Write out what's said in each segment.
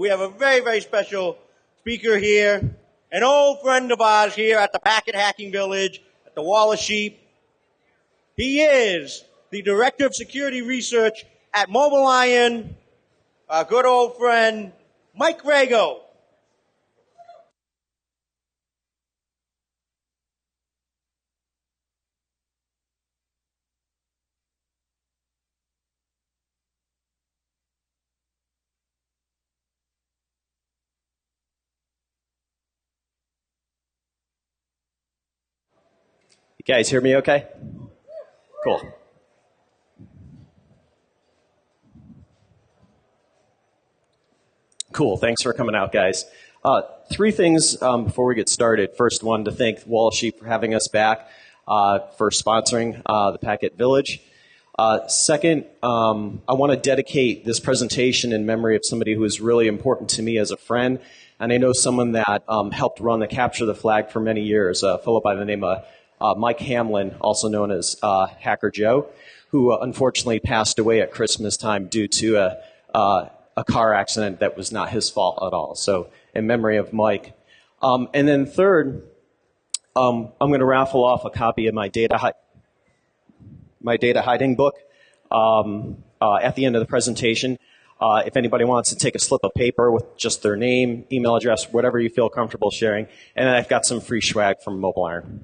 we have a very, very special speaker here, an old friend of ours here at the Packet Hacking Village, at the Wall of Sheep. He is the Director of Security Research at MobileIron, our good old friend, Mike Raggo. You guys hear me okay? Cool. Cool, thanks for coming out, guys. Three things before we get started. First, wanted to thank Wall of Sheep for having us back, for sponsoring the Packet Village. Second, I want to dedicate this presentation in memory of somebody who is really important to me as a friend, and I know someone that helped run the Capture the Flag for many years, a fellow by the name of Mike Hamlin, also known as Hacker Joe, who unfortunately passed away at Christmas time due to a car accident that was not his fault at all. So in memory of Mike. And then third, I'm going to raffle off a copy of my data hiding book at the end of the presentation. If anybody wants to take a slip of paper with just their name, email address, whatever you feel comfortable sharing. And then I've got some free swag from MobileIron.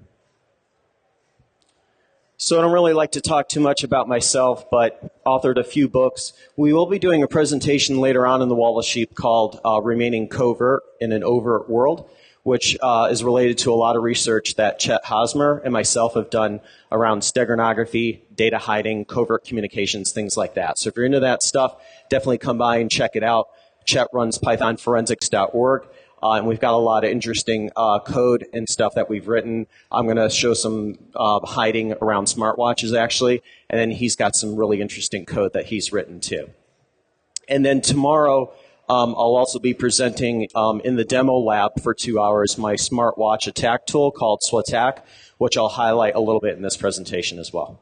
So I don't really like to talk too much about myself, but authored a few books. We will be doing a presentation later on in the Wall of Sheep called Remaining Covert in an Overt World, which is related to a lot of research that Chet Hosmer and myself have done around steganography, data hiding, covert communications, things like that. So if you're into that stuff, definitely come by and check it out. Chet runs pythonforensics.org. And we've got a lot of interesting code and stuff that we've written. I'm going to show some hiding around smartwatches, actually. And then he's got some really interesting code that he's written, too. And then tomorrow, I'll also be presenting in the demo lab for 2 hours my Smartwatch attack tool called SWATtack, which I'll highlight a little bit in this presentation as well.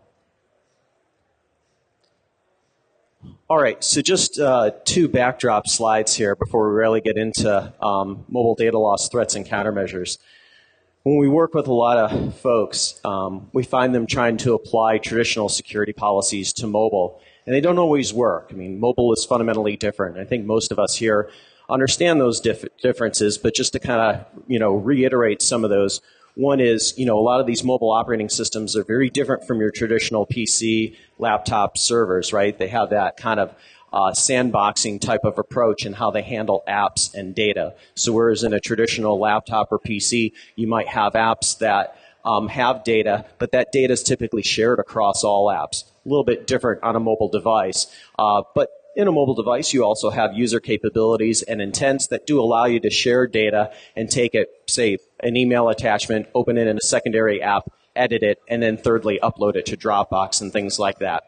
All right, so just two backdrop slides here before we really get into mobile data loss threats and countermeasures. When we work with a lot of folks, we find them trying to apply traditional security policies to mobile, and they don't always work. I mean, mobile is fundamentally different. I think most of us here understand those differences, but just to kind of, reiterate some of those. One is, a lot of these mobile operating systems are very different from your traditional PC, laptop servers, right? They have that kind of sandboxing type of approach in how they handle apps and data. So whereas in a traditional laptop or PC, you might have apps that have data, but that data is typically shared across all apps. A little bit different on a mobile device. But in a mobile device, you also have user capabilities and intents that do allow you to share data and take it, say, an email attachment, open it in a secondary app, edit it, and then thirdly, upload it to Dropbox and things like that.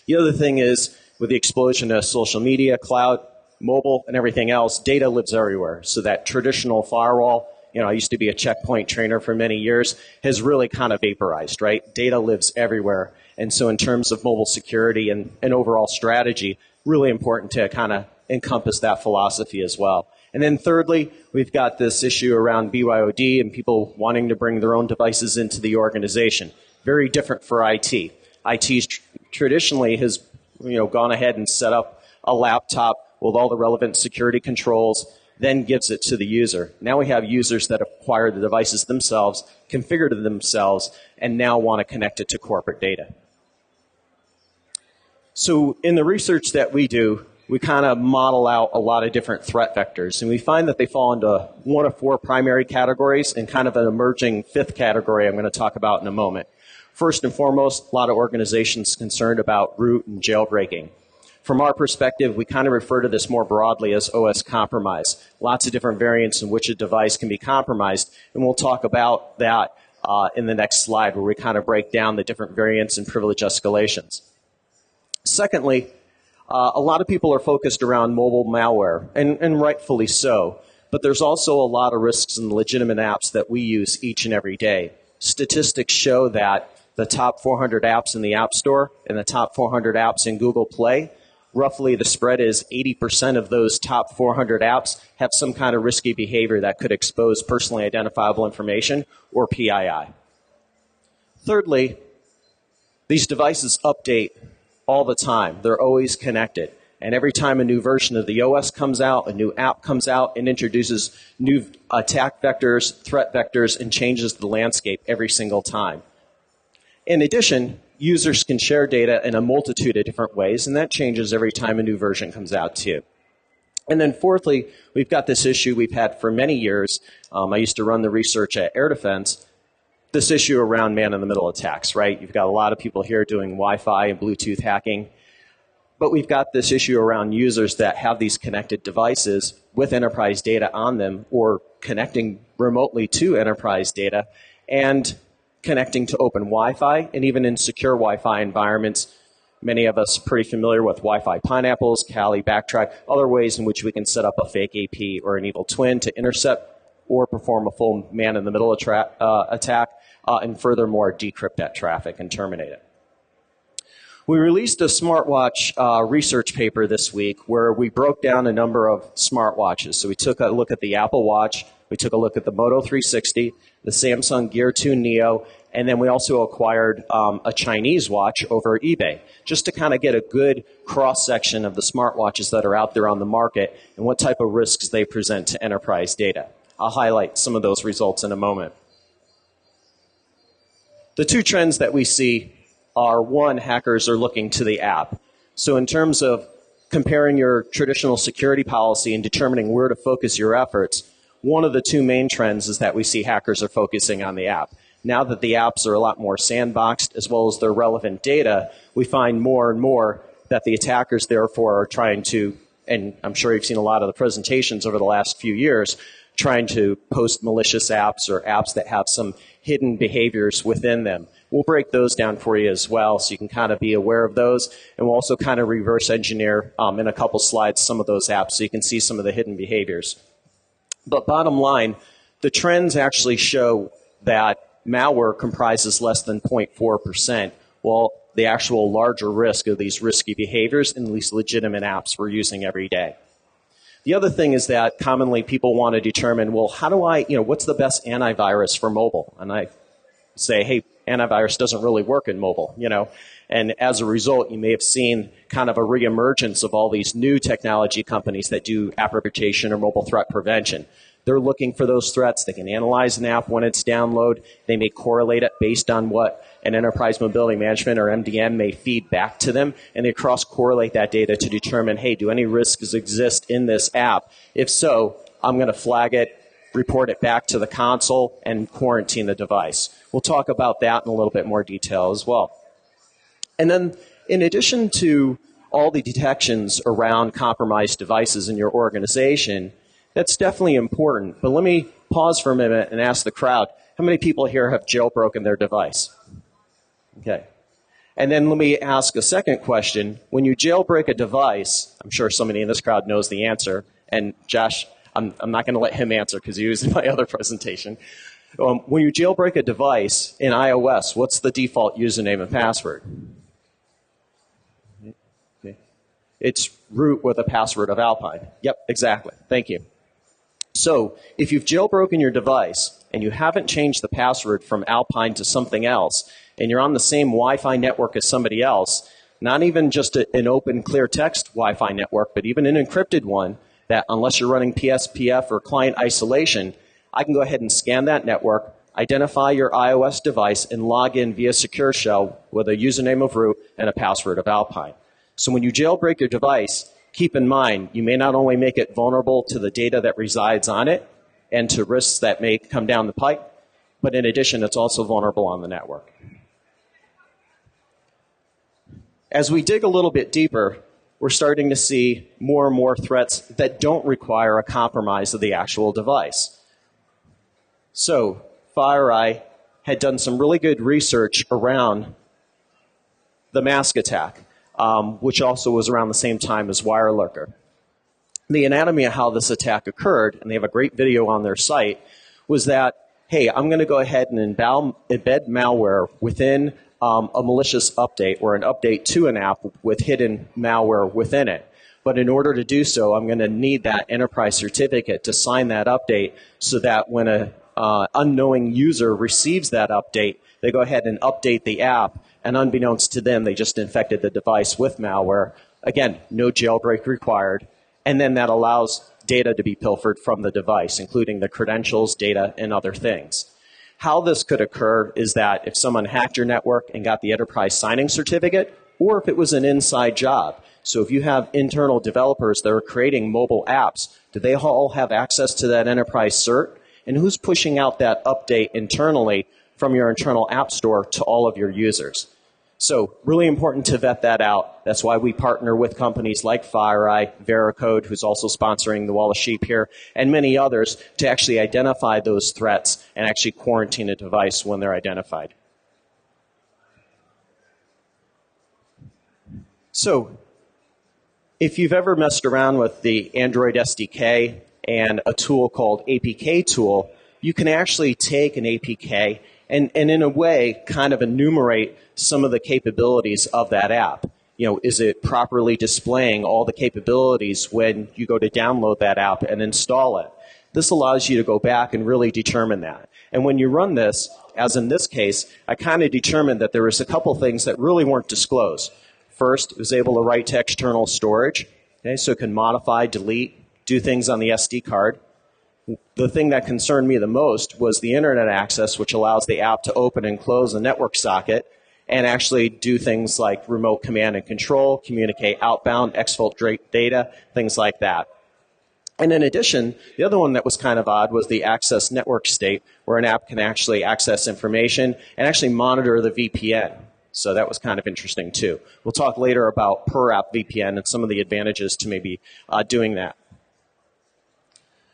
The other thing is, with the explosion of social media, cloud, mobile, and everything else, data lives everywhere. So that traditional firewall, I used to be a checkpoint trainer for many years, has really kind of vaporized, right? Data lives everywhere. And so in terms of mobile security and overall strategy, really important to kind of encompass that philosophy as well. And then thirdly, we've got this issue around BYOD and people wanting to bring their own devices into the organization. Very different for IT. IT traditionally has gone ahead and set up a laptop with all the relevant security controls, then gives it to the user. Now we have users that acquire the devices themselves, configure it themselves, and now want to connect it to corporate data. So in the research that we do, we kind of model out a lot of different threat vectors, and we find that they fall into one of four primary categories and kind of an emerging fifth category I'm going to talk about in a moment. First and foremost, a lot of organizations concerned about root and jailbreaking. From our perspective, we kind of refer to this more broadly as OS compromise. Lots of different variants in which a device can be compromised, and we'll talk about that in the next slide where we kind of break down the different variants and privilege escalations. Secondly, a lot of people are focused around mobile malware, and rightfully so, but there's also a lot of risks in legitimate apps that we use each and every day. Statistics show that the top 400 apps in the App Store and the top 400 apps in Google Play roughly the spread is 80% of those top 400 apps have some kind of risky behavior that could expose personally identifiable information, or PII. Thirdly, these devices update all the time. They're always connected. And every time a new version of the OS comes out, a new app comes out and introduces new attack vectors, threat vectors, and changes the landscape every single time. In addition, users can share data in a multitude of different ways, and that changes every time a new version comes out too. And then fourthly, we've got this issue we've had for many years. I used to run the research at Air Defense. This issue around man-in-the-middle attacks, right? You've got a lot of people here doing Wi-Fi and Bluetooth hacking. But we've got this issue around users that have these connected devices with enterprise data on them, or connecting remotely to enterprise data and connecting to open Wi-Fi, and even in secure Wi-Fi environments. Many of us are pretty familiar with Wi-Fi pineapples, Kali, Backtrack, other ways in which we can set up a fake AP or an evil twin to intercept or perform a full man-in-the-middle attack, and furthermore decrypt that traffic and terminate it. We released a Smartwatch research paper this week where we broke down a number of smartwatches. So we took a look at the Apple Watch, we took a look at the Moto 360, the Samsung Gear 2 Neo, and then we also acquired a Chinese watch over eBay, just to kind of get a good cross-section of the smartwatches that are out there on the market and what type of risks they present to enterprise data. I'll highlight some of those results in a moment. The two trends that we see are, one, hackers are looking to the app. So in terms of comparing your traditional security policy and determining where to focus your efforts, one of the two main trends is that we see hackers are focusing on the app. Now that the apps are a lot more sandboxed, as well as their relevant data, we find more and more that the attackers, therefore, are trying to, and I'm sure you've seen a lot of the presentations over the last few years, trying to post malicious apps or apps that have some hidden behaviors within them. We'll break those down for you as well, so you can kind of be aware of those. And we'll also kind of reverse engineer in a couple slides some of those apps so you can see some of the hidden behaviors. But bottom line, the trends actually show that malware comprises less than 0.4%, while the actual larger risk of these risky behaviors in these legitimate apps we're using every day. The other thing is that commonly people want to determine, well, how do I, what's the best antivirus for mobile? And I say, hey, antivirus doesn't really work in mobile, And as a result, you may have seen kind of a reemergence of all these new technology companies that do app reputation or mobile threat prevention. They're looking for those threats. They can analyze an app when it's downloaded. They may correlate it based on what an enterprise mobility management or MDM may feed back to them, and they cross-correlate that data to determine, hey, do any risks exist in this app? If so, I'm going to flag it, report it back to the console, and quarantine the device. We'll talk about that in a little bit more detail as well. And then, in addition to all the detections around compromised devices in your organization, that's definitely important. But let me pause for a minute and ask the crowd, how many people here have jailbroken their device? Okay. And then let me ask a second question. When you jailbreak a device, I'm sure somebody in this crowd knows the answer, and Josh, I'm not going to let him answer because he was in my other presentation. When you jailbreak a device in iOS, what's the default username and password? Okay. It's root with a password of Alpine. Yep, exactly. Thank you. So if you've jailbroken your device and you haven't changed the password from Alpine to something else, and you're on the same Wi-Fi network as somebody else, not even just an open clear text Wi-Fi network, but even an encrypted one, that unless you're running PSPF or client isolation, I can go ahead and scan that network, identify your iOS device, and log in via Secure Shell with a username of root and a password of Alpine. So when you jailbreak your device, keep in mind, you may not only make it vulnerable to the data that resides on it and to risks that may come down the pipe, but in addition, it's also vulnerable on the network. As we dig a little bit deeper, we're starting to see more and more threats that don't require a compromise of the actual device. So, FireEye had done some really good research around the Masque attack, which also was around the same time as WireLurker. The anatomy of how this attack occurred, and they have a great video on their site, was that, hey, I'm going to go ahead and embed malware within a malicious update or an update to an app with hidden malware within it. But in order to do so, I'm going to need that enterprise certificate to sign that update so that when an unknowing user receives that update, they go ahead and update the app, and unbeknownst to them, they just infected the device with malware. Again, no jailbreak required. And then that allows data to be pilfered from the device, including the credentials, data, and other things. How this could occur is that if someone hacked your network and got the enterprise signing certificate, or if it was an inside job. So if you have internal developers that are creating mobile apps, do they all have access to that enterprise cert? And who's pushing out that update internally from your internal app store to all of your users? So really important to vet that out. That's why we partner with companies like FireEye, Veracode, who's also sponsoring the Wall of Sheep here, and many others to actually identify those threats and actually quarantine a device when they're identified. So if you've ever messed around with the Android SDK and a tool called apktool, you can actually take an APK and in a way kind of enumerate some of the capabilities of that app. You know, is it properly displaying all the capabilities when you go to download that app and install it? This allows you to go back and really determine that. And when you run this, as in this case, I kind of determined that there was a couple things that really weren't disclosed. First, it was able to write to external storage, okay, so it can modify, delete, do things on the SD card. The thing that concerned me the most was the internet access, which allows the app to open and close a network socket and actually do things like remote command and control, communicate outbound, exfiltrate data, things like that. And in addition, the other one that was kind of odd was the access network state, where an app can actually access information and actually monitor the VPN. So that was kind of interesting too. We'll talk later about per-app VPN and some of the advantages to maybe doing that.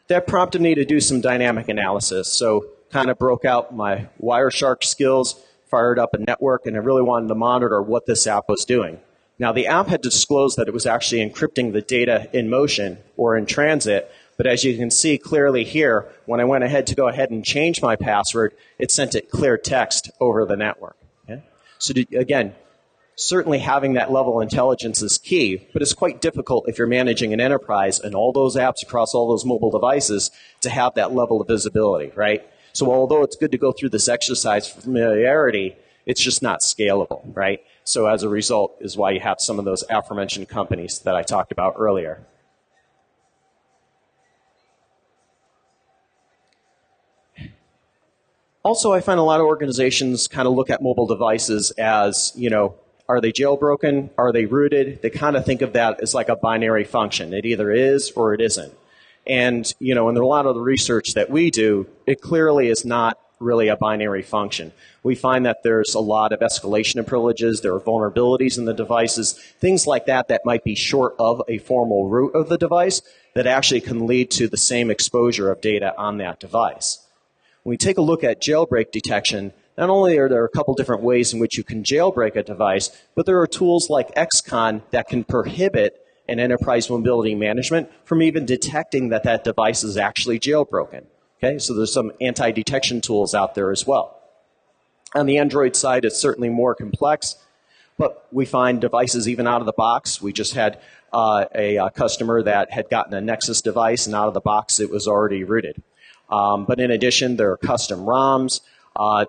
That prompted me to do some dynamic analysis. So kind of broke out my Wireshark skills, fired up a network, and I really wanted to monitor what this app was doing. Now, the app had disclosed that it was actually encrypting the data in motion or in transit, but as you can see clearly here, when I went ahead to go ahead and change my password, it sent it clear text over the network. Okay? So again, certainly having that level of intelligence is key, but it's quite difficult if you're managing an enterprise and all those apps across all those mobile devices to have that level of visibility, right? So although it's good to go through this exercise for familiarity, it's just not scalable, right? So as a result is why you have some of those aforementioned companies that I talked about earlier. Also, I find a lot of organizations kind of look at mobile devices as, you know, are they jailbroken? Are they rooted? They kind of think of that as like a binary function. It either is or it isn't. And, you know, in a lot of the research that we do, it clearly is not really a binary function. We find that there's a lot of escalation of privileges, there are vulnerabilities in the devices, things like that that might be short of a formal root of the device that actually can lead to the same exposure of data on that device. When we take a look at jailbreak detection, not only are there a couple different ways in which you can jailbreak a device, but there are tools like XCON that can prohibit an enterprise mobility management from even detecting that that device is actually jailbroken. Okay, so there's some anti-detection tools out there as well. On the Android side, it's certainly more complex, but we find devices even out of the box. We just had a customer that had gotten a Nexus device, and out of the box it was already rooted. But in addition, there are custom ROMs.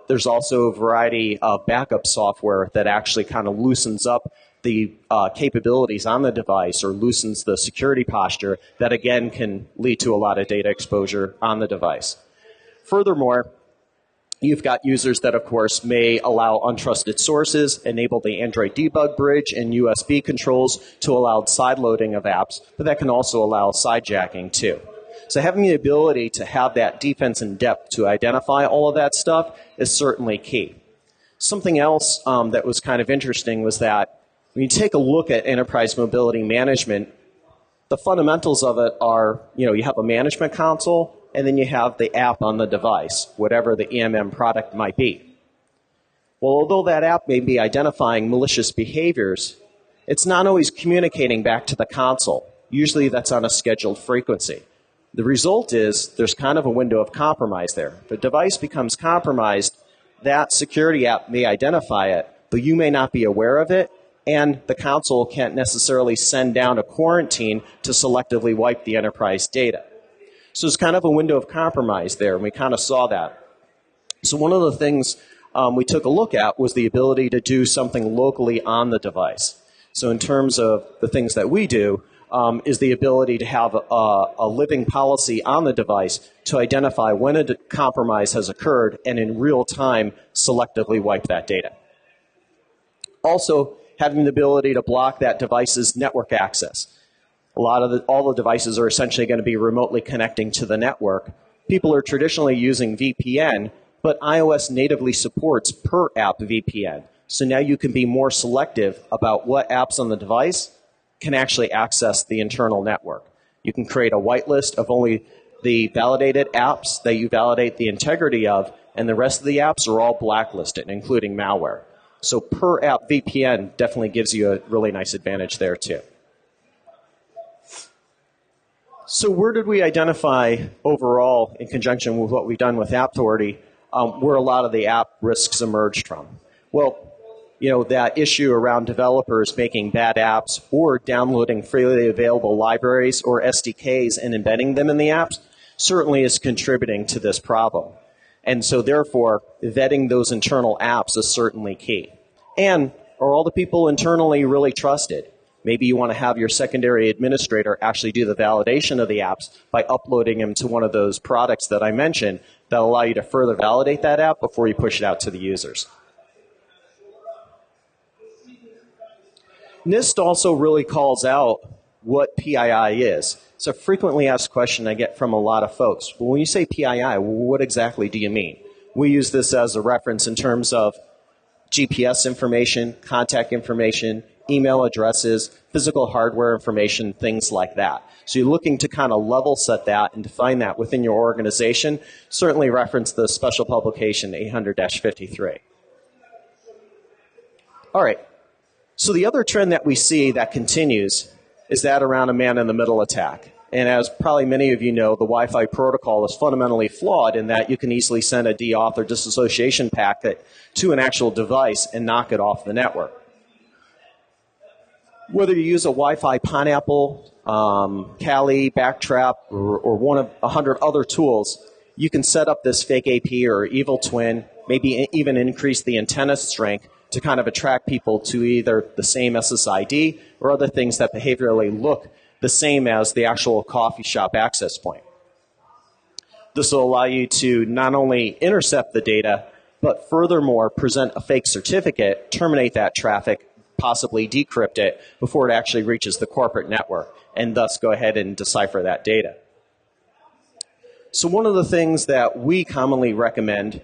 There's also a variety of backup software that actually kind of loosens up the capabilities on the device or loosens the security posture that, again, can lead to a lot of data exposure on the device. Furthermore, you've got users that, of course, may allow untrusted sources, enable the Android debug bridge and USB controls to allow sideloading of apps, but that can also allow sidejacking too. So having the ability to have that defense in depth to identify all of that stuff is certainly key. Something else that was kind of interesting was that when you take a look at enterprise mobility management, the fundamentals of it are, you know, you have a management console and then you have the app on the device, whatever the EMM product might be. Well, although that app may be identifying malicious behaviors, it's not always communicating back to the console. Usually that's on a scheduled frequency. The result is there's kind of a window of compromise there. If a device becomes compromised, that security app may identify it, but you may not be aware of it, and the console can't necessarily send down a quarantine to selectively wipe the enterprise data. So it's kind of a window of compromise there, and we kind of saw that. So one of the things we took a look at was the ability to do something locally on the device. So in terms of the things that we do, is the ability to have a living policy on the device to identify when a compromise has occurred and in real time selectively wipe that data. Also, having the ability to block that device's network access. All the devices are essentially going to be remotely connecting to the network. People are traditionally using VPN, but iOS natively supports per app VPN. So now you can be more selective about what apps on the device can actually access the internal network. You can create a whitelist of only the validated apps that you validate the integrity of, and the rest of the apps are all blacklisted, including malware. So per app VPN definitely gives you a really nice advantage there too. So where did we identify overall, in conjunction with what we've done with AppTauthority, where a lot of the app risks emerged from? Well, that issue around developers making bad apps or downloading freely available libraries or SDKs and embedding them in the apps certainly is contributing to this problem. And so therefore, vetting those internal apps is certainly key. And are all the people internally really trusted? Maybe you want to have your secondary administrator actually do the validation of the apps by uploading them to one of those products that I mentioned that allow you to further validate that app before you push it out to the users. NIST also really calls out what PII is. It's a frequently asked question I get from a lot of folks. Well, when you say PII, what exactly do you mean? We use this as a reference in terms of GPS information, contact information, email addresses, physical hardware information, things like that. So you're looking to kind of level set that and define that within your organization. Certainly reference the special publication 800-53. All right. So the other trend that we see that continues is that around a man-in-the-middle attack. And as probably many of you know, the Wi-Fi protocol is fundamentally flawed in that you can easily send a deauth or disassociation packet to an actual device and knock it off the network. Whether you use a Wi-Fi Pineapple, Kali, Backtrap, or one of 100 other tools, you can set up this fake AP or evil twin, maybe even increase the antenna strength to kind of attract people to either the same SSID or other things that behaviorally look the same as the actual coffee shop access point. This will allow you to not only intercept the data, but furthermore present a fake certificate, terminate that traffic, possibly decrypt it before it actually reaches the corporate network, and thus go ahead and decipher that data. So one of the things that we commonly recommend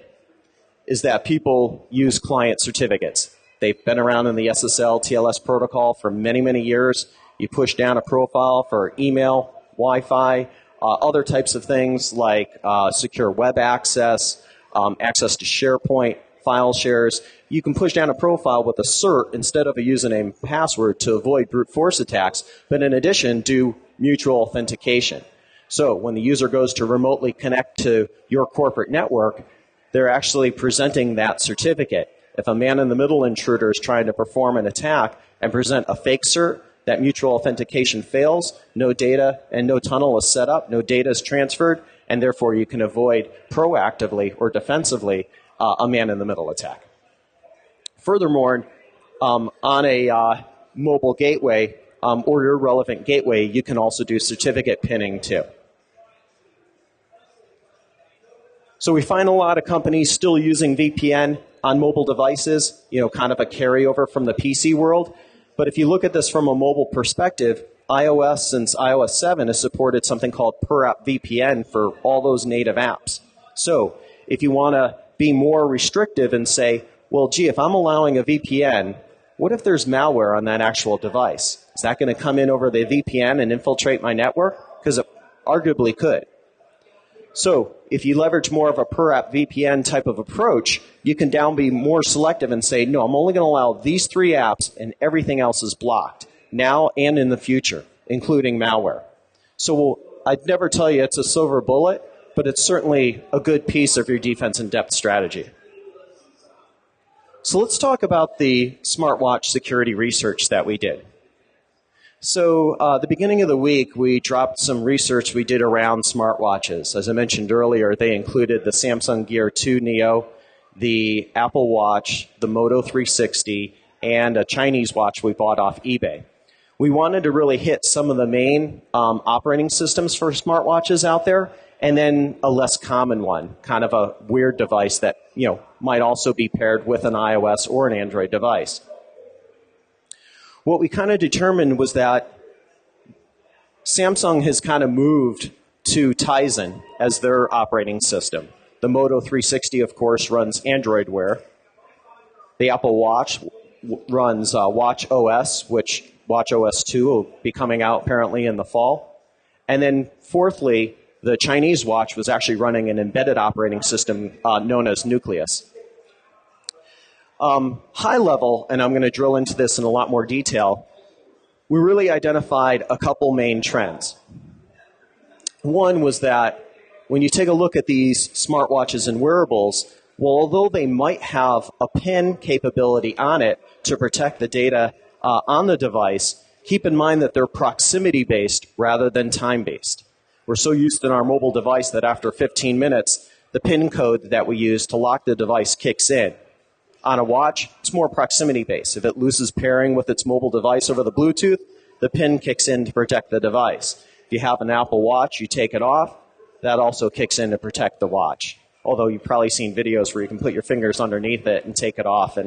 is that people use client certificates. They've been around in the SSL TLS protocol for many, many years. You push down a profile for email, Wi-Fi, other types of things like secure web access, access to SharePoint, file shares. You can push down a profile with a cert instead of a username and password to avoid brute force attacks, but in addition, do mutual authentication. So when the user goes to remotely connect to your corporate network, they're actually presenting that certificate. If a man-in-the-middle intruder is trying to perform an attack and present a fake cert, that mutual authentication fails, no data and no tunnel is set up, no data is transferred, and therefore you can avoid proactively or defensively a man-in-the-middle attack. Furthermore, on a mobile gateway or your relevant gateway, you can also do certificate pinning too. So we find a lot of companies still using VPN on mobile devices, kind of a carryover from the PC world. But if you look at this from a mobile perspective, iOS, since iOS 7, has supported something called per-app VPN for all those native apps. So if you want to be more restrictive and say, well, gee, if I'm allowing a VPN, what if there's malware on that actual device? Is that going to come in over the VPN and infiltrate my network? Because it arguably could. So if you leverage more of a per-app VPN type of approach, you can now be more selective and say, no, I'm only going to allow these 3 apps and everything else is blocked, now and in the future, including malware. So I'd never tell you it's a silver bullet, but it's certainly a good piece of your defense in depth strategy. So let's talk about the smartwatch security research that we did. So the beginning of the week, we dropped some research we did around smartwatches. As I mentioned earlier, they included the Samsung Gear 2 Neo, the Apple Watch, the Moto 360, and a Chinese watch we bought off eBay. We wanted to really hit some of the main operating systems for smartwatches out there, and then a less common one, kind of a weird device that might also be paired with an iOS or an Android device. What we kind of determined was that Samsung has kind of moved to Tizen as their operating system. The Moto 360, of course, runs Android Wear. The Apple Watch runs Watch OS, which Watch OS 2 will be coming out apparently in the fall. And then fourthly, the Chinese watch was actually running an embedded operating system known as Nucleus. High level, and I'm going to drill into this in a lot more detail, we really identified a couple main trends. One was that when you take a look at these smartwatches and wearables, well, although they might have a PIN capability on it to protect the data on the device, keep in mind that they're proximity-based rather than time-based. We're so used in our mobile device that after 15 minutes, the PIN code that we use to lock the device kicks in. On a watch, it's more proximity-based. If it loses pairing with its mobile device over the Bluetooth, the PIN kicks in to protect the device. If you have an Apple Watch, you take it off, that also kicks in to protect the watch. Although you've probably seen videos where you can put your fingers underneath it and take it off.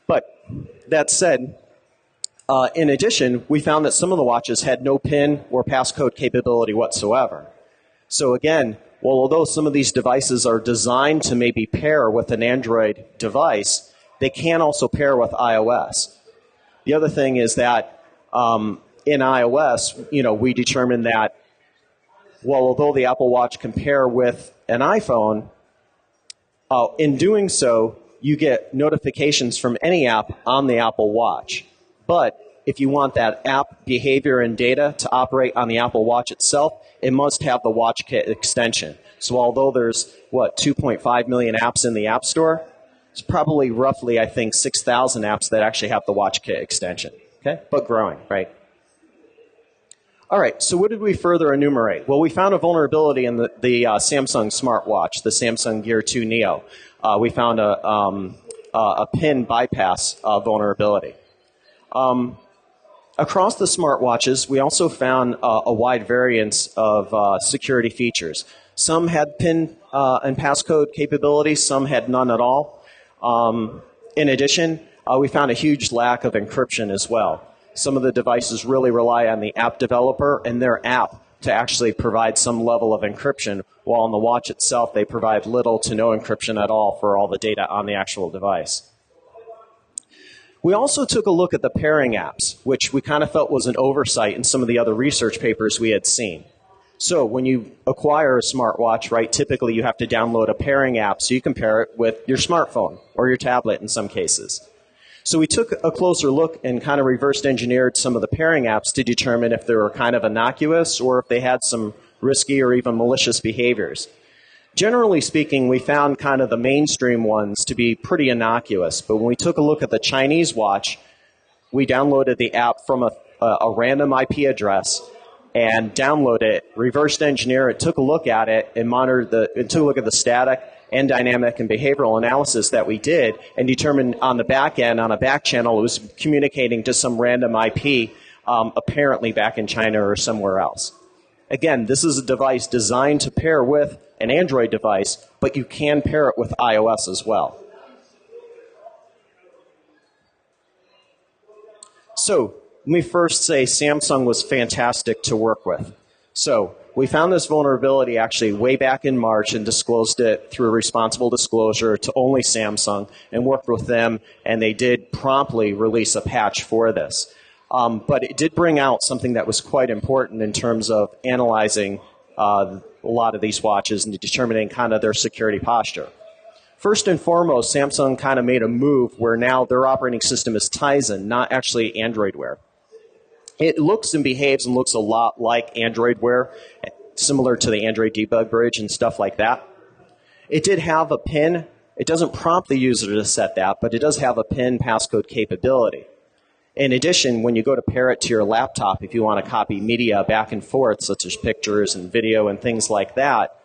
But that said, in addition, we found that some of the watches had no PIN or passcode capability whatsoever. So again, well, although some of these devices are designed to maybe pair with an Android device, they can also pair with iOS. The other thing is that in iOS, we determined that, well, although the Apple Watch can pair with an iPhone, in doing so, you get notifications from any app on the Apple Watch. But if you want that app behavior and data to operate on the Apple Watch itself, it must have the WatchKit extension. So although there's, 2.5 million apps in the App Store, it's probably roughly, I think, 6,000 apps that actually have the WatchKit extension. Okay? But growing, right? All right, so what did we further enumerate? Well, we found a vulnerability in the Samsung smartwatch, the Samsung Gear 2 Neo. We found a PIN bypass vulnerability. Across the smartwatches, we also found a wide variance of security features. Some had PIN and passcode capabilities, some had none at all. In addition, we found a huge lack of encryption as well. Some of the devices really rely on the app developer and their app to actually provide some level of encryption, while on the watch itself, they provide little to no encryption at all for all the data on the actual device. We also took a look at the pairing apps, which we kind of felt was an oversight in some of the other research papers we had seen. So when you acquire a smartwatch, right, typically you have to download a pairing app so you can pair it with your smartphone or your tablet in some cases. So we took a closer look and kind of reversed engineered some of the pairing apps to determine if they were kind of innocuous or if they had some risky or even malicious behaviors. Generally speaking, we found kind of the mainstream ones to be pretty innocuous. But when we took a look at the Chinese watch, we downloaded the app from a random IP address and downloaded it, reversed engineer it, took a look at it, and took a look at the static and dynamic and behavioral analysis that we did, and determined on the back end, on a back channel, it was communicating to some random IP, apparently back in China or somewhere else. Again, this is a device designed to pair with an Android device, but you can pair it with iOS as well. So let me first say Samsung was fantastic to work with. So we found this vulnerability actually way back in March and disclosed it through a responsible disclosure to only Samsung and worked with them, and they did promptly release a patch for this. But it did bring out something that was quite important in terms of analyzing a lot of these watches and determining kind of their security posture. First and foremost, Samsung kind of made a move where now their operating system is Tizen, not actually Android Wear. It looks and behaves and looks a lot like Android Wear, similar to the Android debug bridge and stuff like that. It did have a PIN It doesn't prompt the user to set that, but it does have a PIN passcode capability. In addition, when you go to pair it to your laptop, if you want to copy media back and forth, such as pictures and video and things like that,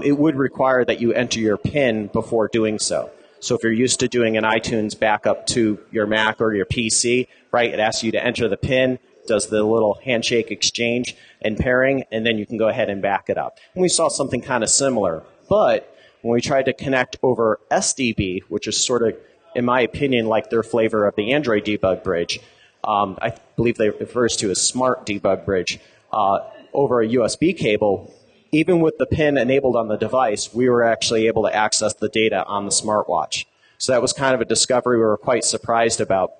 it would require that you enter your PIN before doing so. So if you're used to doing an iTunes backup to your Mac or your PC, right, it asks you to enter the PIN, does the little handshake exchange and pairing, and then you can go ahead and back it up. And we saw something kind of similar. But when we tried to connect over SDB, which is sort of, in my opinion, like their flavor of the Android debug bridge, I believe they refers to as Smart Debug Bridge, over a USB cable, even with the PIN enabled on the device, we were actually able to access the data on the smartwatch. So that was kind of a discovery we were quite surprised about.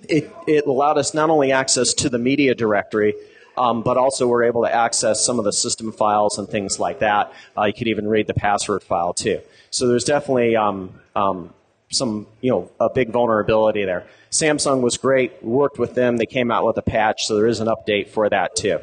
It allowed us not only access to the media directory, but also we're able to access some of the system files and things like that. You could even read the password file too. So there's definitely some, a big vulnerability there. Samsung was great. We worked with them. They came out with a patch, so there is an update for that too.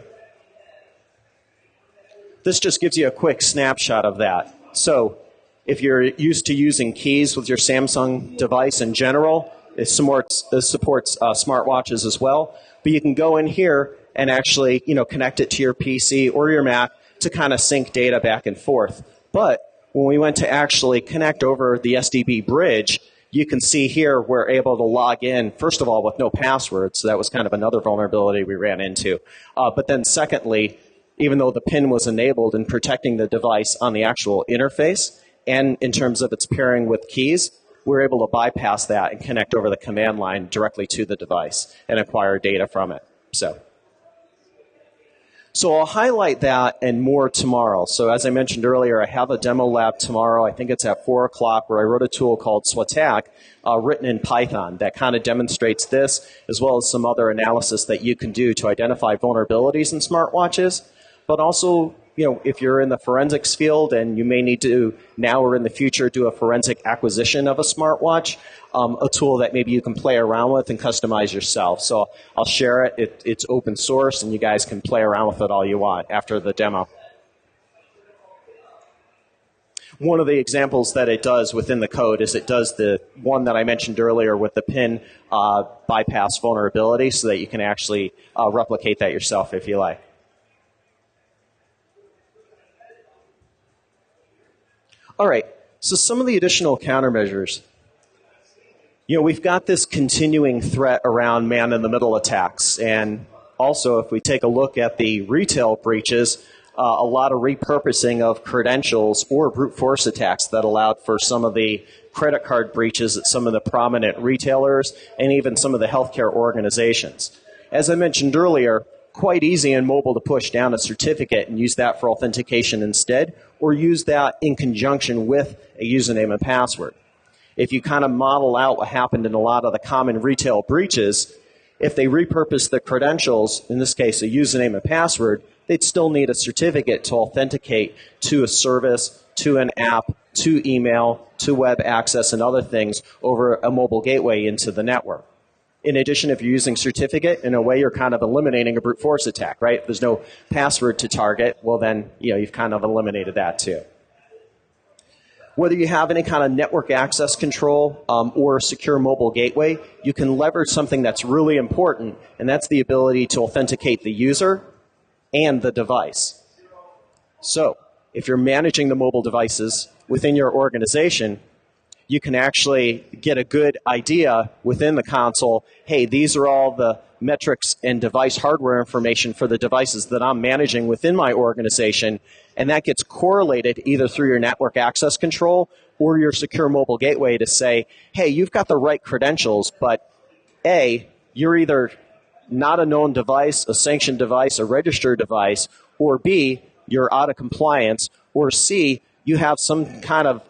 This just gives you a quick snapshot of that. So if you're used to using keys with your Samsung device in general, it supports smartwatches as well. But you can go in here and actually connect it to your PC or your Mac to kind of sync data back and forth. But when we went to actually connect over the SDB bridge, you can see here we're able to log in, first of all, with no password. So that was kind of another vulnerability we ran into. But then secondly, even though the PIN was enabled in protecting the device on the actual interface and in terms of its pairing with keys, we're able to bypass that and connect over the command line directly to the device and acquire data from it. So I'll highlight that and more tomorrow. So as I mentioned earlier, I have a demo lab tomorrow. I think it's at 4 o'clock where I wrote a tool called SWATtack written in Python that kind of demonstrates this as well as some other analysis that you can do to identify vulnerabilities in smartwatches. But also, if you're in the forensics field and you may need to now or in the future do a forensic acquisition of a smartwatch, a tool that maybe you can play around with and customize yourself. So I'll share it. It's open source, and you guys can play around with it all you want after the demo. One of the examples that it does within the code is it does the one that I mentioned earlier with the PIN bypass vulnerability so that you can actually replicate that yourself if you like. All right, so some of the additional countermeasures. We've got this continuing threat around man-in-the-middle attacks. And also, if we take a look at the retail breaches, a lot of repurposing of credentials or brute force attacks that allowed for some of the credit card breaches at some of the prominent retailers and even some of the healthcare organizations. As I mentioned earlier, quite easy in mobile to push down a certificate and use that for authentication instead, or use that in conjunction with a username and password. If you kind of model out what happened in a lot of the common retail breaches, if they repurpose the credentials, in this case a username and password, they'd still need a certificate to authenticate to a service, to an app, to email, to web access and other things over a mobile gateway into the network. In addition, if you're using certificate, in a way you're kind of eliminating a brute force attack, right? If there's no password to target, well then, you've kind of eliminated that too. Whether you have any kind of network access control or a secure mobile gateway, you can leverage something that's really important, and that's the ability to authenticate the user and the device. So, if you're managing the mobile devices within your organization, you can actually get a good idea within the console, hey, these are all the metrics and device hardware information for the devices that I'm managing within my organization, and that gets correlated either through your network access control or your secure mobile gateway to say, hey, you've got the right credentials, but A, you're either not a known device, a sanctioned device, a registered device, or B, you're out of compliance, or C, you have some kind of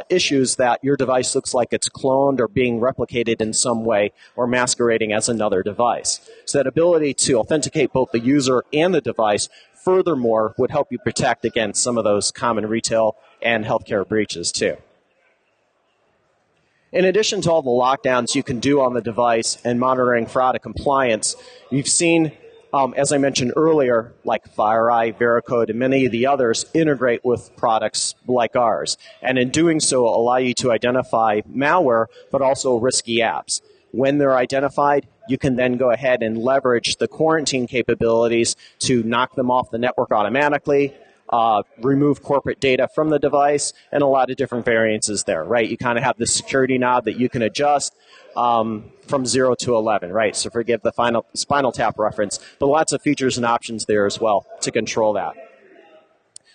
issues that your device looks like it's cloned or being replicated in some way or masquerading as another device. So that ability to authenticate both the user and the device, furthermore, would help you protect against some of those common retail and healthcare breaches too. In addition to all the lockdowns you can do on the device and monitoring for out of compliance, you've seen as I mentioned earlier, like FireEye, Veracode, and many of the others integrate with products like ours. And in doing so, allow you to identify malware, but also risky apps. When they're identified, you can then go ahead and leverage the quarantine capabilities to knock them off the network automatically, remove corporate data from the device, and a lot of different variances there, right? You kind of have this security knob that you can adjust from 0 to 11, right? So forgive the final Spinal Tap reference, but lots of features and options there as well to control that.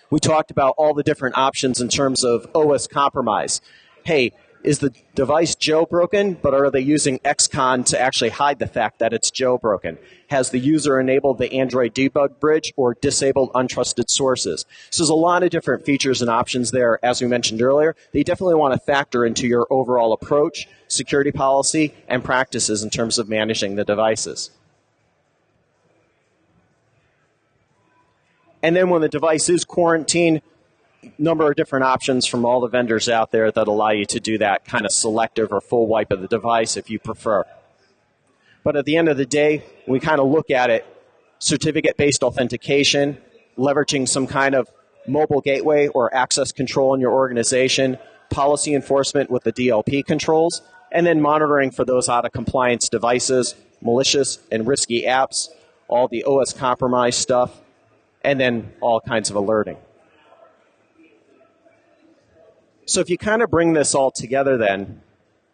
We talked about all the different options in terms of OS compromise. Hey, is the device jailbroken, but are they using XCon to actually hide the fact that it's jailbroken? Has the user enabled the Android debug bridge or disabled untrusted sources? So there's a lot of different features and options there, as we mentioned earlier, that you definitely want to factor into your overall approach, security policy, and practices in terms of managing the devices. And then when the device is quarantined, number of different options from all the vendors out there that allow you to do that kind of selective or full wipe of the device if you prefer. But at the end of the day, we kind of look at it, certificate-based authentication, leveraging some kind of mobile gateway or access control in your organization, policy enforcement with the DLP controls, and then monitoring for those out-of-compliance devices, malicious and risky apps, all the OS compromise stuff, and then all kinds of alerting. So if you kind of bring this all together then,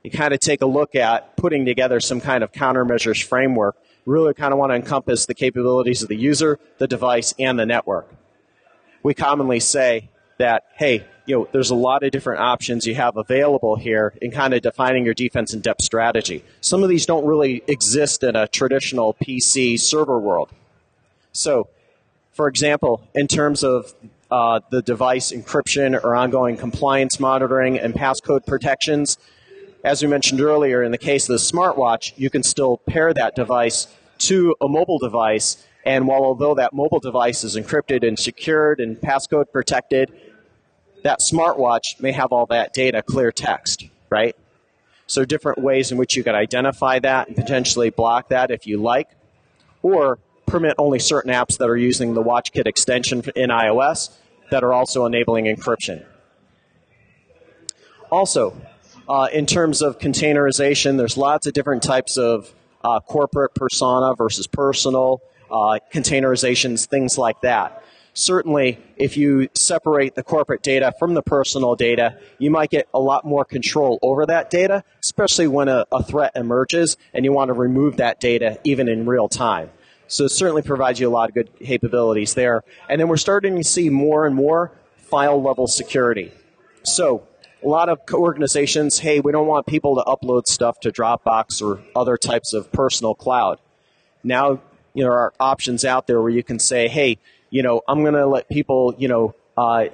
you kind of take a look at putting together some kind of countermeasures framework, really kind of want to encompass the capabilities of the user, the device, and the network. We commonly say that, hey, there's a lot of different options you have available here in kind of defining your defense in depth strategy. Some of these don't really exist in a traditional PC server world. So, for example, in terms of the device encryption or ongoing compliance monitoring and passcode protections, as we mentioned earlier, in the case of the smartwatch, you can still pair that device to a mobile device, and although that mobile device is encrypted and secured and passcode protected, that smartwatch may have all that data clear text, right? So different ways in which you could identify that and potentially block that if you like, or permit only certain apps that are using the WatchKit extension in iOS that are also enabling encryption. Also, in terms of containerization, there's lots of different types of corporate persona versus personal containerizations, things like that. Certainly, if you separate the corporate data from the personal data, you might get a lot more control over that data, especially when a threat emerges and you want to remove that data even in real time. So it certainly provides you a lot of good capabilities there. And then we're starting to see more and more file-level security. So a lot of organizations, hey, we don't want people to upload stuff to Dropbox or other types of personal cloud. Now, there are options out there where you can say, hey, I'm going to let people, download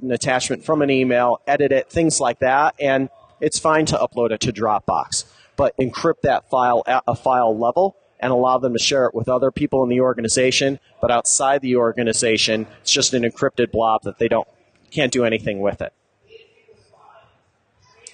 an attachment from an email, edit it, things like that, and it's fine to upload it to Dropbox. But encrypt that file at a file level and allow them to share it with other people in the organization, but outside the organization, it's just an encrypted blob that they can't do anything with it.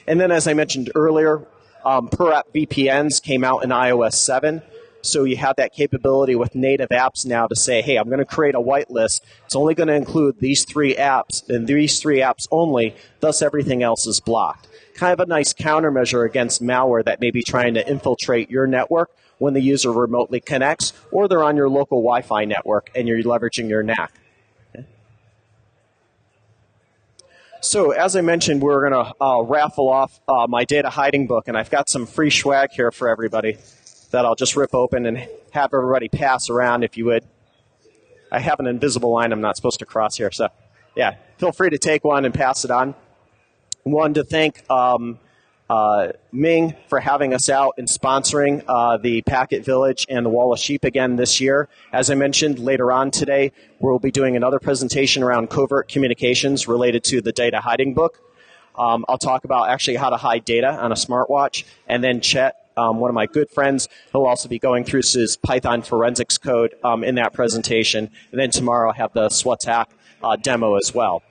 And then, as I mentioned earlier, per app VPNs came out in iOS 7. So you have that capability with native apps now to say, hey, I'm going to create a whitelist. It's only going to include these 3 apps and these 3 apps only, thus everything else is blocked. Kind of a nice countermeasure against malware that may be trying to infiltrate your network when the user remotely connects, or they're on your local Wi-Fi network and you're leveraging your NAC. Okay. So as I mentioned, we're going to raffle off my data hiding book, and I've got some free swag here for everybody that I'll just rip open and have everybody pass around if you would. I have an invisible line I'm not supposed to cross here, so yeah, feel free to take one and pass it on. Wanted to thank Ming for having us out and sponsoring the Packet Village and the Wall of Sheep again this year. As I mentioned, later on today, we'll be doing another presentation around covert communications related to the data hiding book. I'll talk about actually how to hide data on a smartwatch, and then Chet, one of my good friends, he'll also be going through his Python forensics code in that presentation. And then tomorrow I'll have the SWATtack demo as well.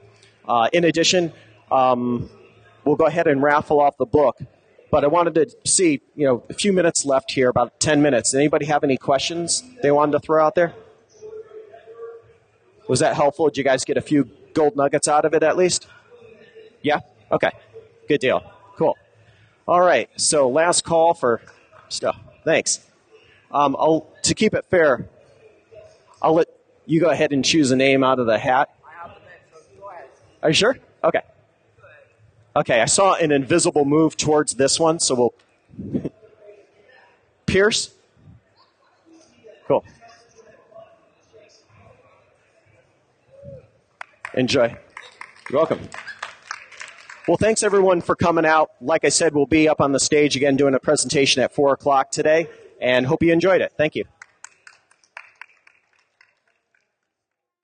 In addition, we'll go ahead and raffle off the book. But I wanted to see, a few minutes left here, about 10 minutes. Anybody have any questions they wanted to throw out there? Was that helpful? Did you guys get a few gold nuggets out of it at least? Yeah? Okay. Good deal. Cool. All right. So last call for stuff. Thanks. To keep it fair, I'll let you go ahead and choose a name out of the hat. Are you sure? Okay. Okay, I saw an invisible move towards this one, so we'll... Pierce? Cool. Enjoy. You're welcome. Well, thanks everyone for coming out. Like I said, we'll be up on the stage again doing a presentation at 4 o'clock today, and hope you enjoyed it. Thank you.